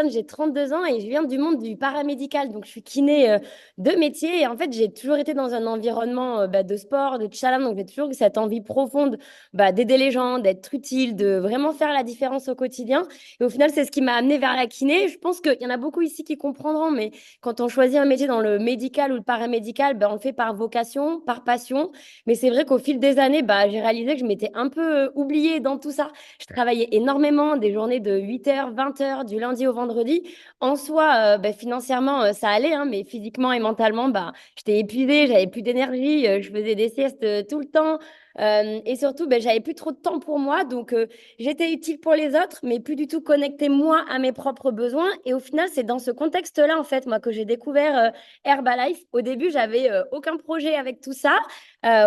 J'ai 32 ans et je viens du monde du paramédical. Donc, je suis kiné de métier. Et en fait, j'ai toujours été dans un environnement de sport, de challenge. Donc, j'ai toujours eu cette envie profonde d'aider les gens, d'être utile, de vraiment faire la différence au quotidien. Et au final, c'est ce qui m'a amené vers la kiné. Je pense qu'il y en a beaucoup ici qui comprendront, mais quand on choisit un métier dans le médical ou le paramédical, on le fait par vocation, par passion. Mais c'est vrai qu'au fil des années, j'ai réalisé que je m'étais un peu oubliée dans tout ça. Je travaillais énormément, des journées de 8 heures, 20 heures, du lundi au vendredi. En soi, financièrement, ça allait, hein, mais physiquement et mentalement, j'étais épuisée, j'avais plus d'énergie, je faisais des siestes tout le temps. Et surtout, j'avais plus trop de temps pour moi. Donc, j'étais utile pour les autres, mais plus du tout connectée, moi, à mes propres besoins. Et au final, c'est dans ce contexte-là, en fait, moi, que j'ai découvert Herbalife. Au début, j'avais aucun projet avec tout ça,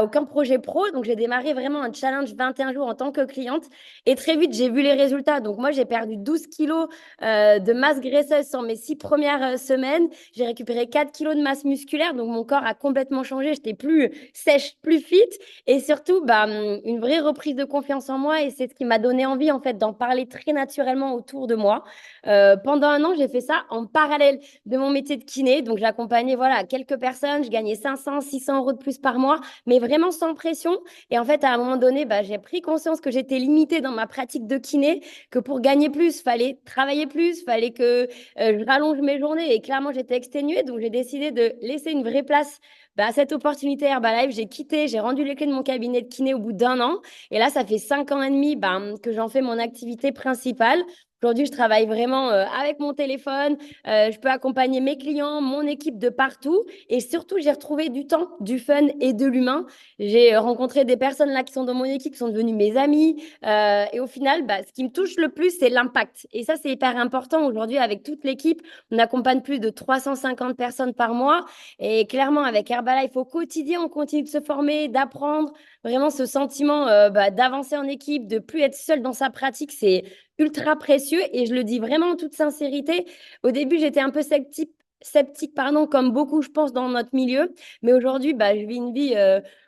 aucun projet pro. Donc, j'ai démarré vraiment un challenge 21 jours en tant que cliente. Et très vite, j'ai vu les résultats. Donc, moi, j'ai perdu 12 kilos de masse graisseuse sur mes 6 premières semaines. J'ai récupéré 4 kilos de masse musculaire. Donc, mon corps a complètement changé. J'étais plus sèche, plus fit. Et surtout, une vraie reprise de confiance en moi. Et c'est ce qui m'a donné envie, en fait, d'en parler très naturellement autour de moi. Pendant un an, j'ai fait ça en parallèle de mon métier de kiné. Donc, j'accompagnais, voilà, quelques personnes. Je gagnais 500, 600 euros de plus par mois, mais vraiment sans pression. Et en fait, à un moment donné, j'ai pris conscience que j'étais limitée dans ma pratique de kiné, que pour gagner plus, fallait travailler plus, fallait que je rallonge mes journées. Et clairement, j'étais exténuée. Donc, j'ai décidé de laisser une vraie place à cette opportunité Herbalife. J'ai quitté, j'ai rendu les clés de mon cabinet de kiné au bout d'un an. Et là, ça fait 5 ans et demi que j'en fais mon activité principale. Aujourd'hui, je travaille vraiment avec mon téléphone. Je peux accompagner mes clients, mon équipe de partout. Et surtout, j'ai retrouvé du temps, du fun et de l'humain. J'ai rencontré des personnes là qui sont dans mon équipe, qui sont devenues mes amies. Et au final, ce qui me touche le plus, c'est l'impact. Et ça, c'est hyper important aujourd'hui avec toute l'équipe. On accompagne plus de 350 personnes par mois. Et clairement, avec Herbalife, au quotidien, on continue de se former, d'apprendre. Vraiment, ce sentiment d'avancer en équipe, de plus être seul dans sa pratique, c'est ultra précieux. Et je le dis vraiment en toute sincérité. Au début, j'étais un peu sceptique, pardon, comme beaucoup, je pense, dans notre milieu. Mais aujourd'hui, je vis une vie,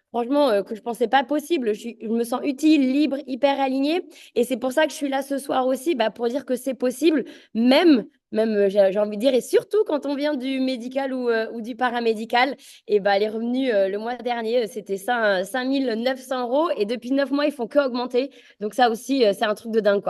franchement, que je pensais pas possible. Je me sens utile, libre, hyper alignée. Et c'est pour ça que je suis là ce soir aussi, pour dire que c'est possible, même j'ai envie de dire, et surtout quand on vient du médical ou du paramédical. Et les revenus, le mois dernier, c'était 5 900 euros. Et depuis 9 mois, ils font que augmenter. Donc ça aussi, c'est un truc de dingue, quoi.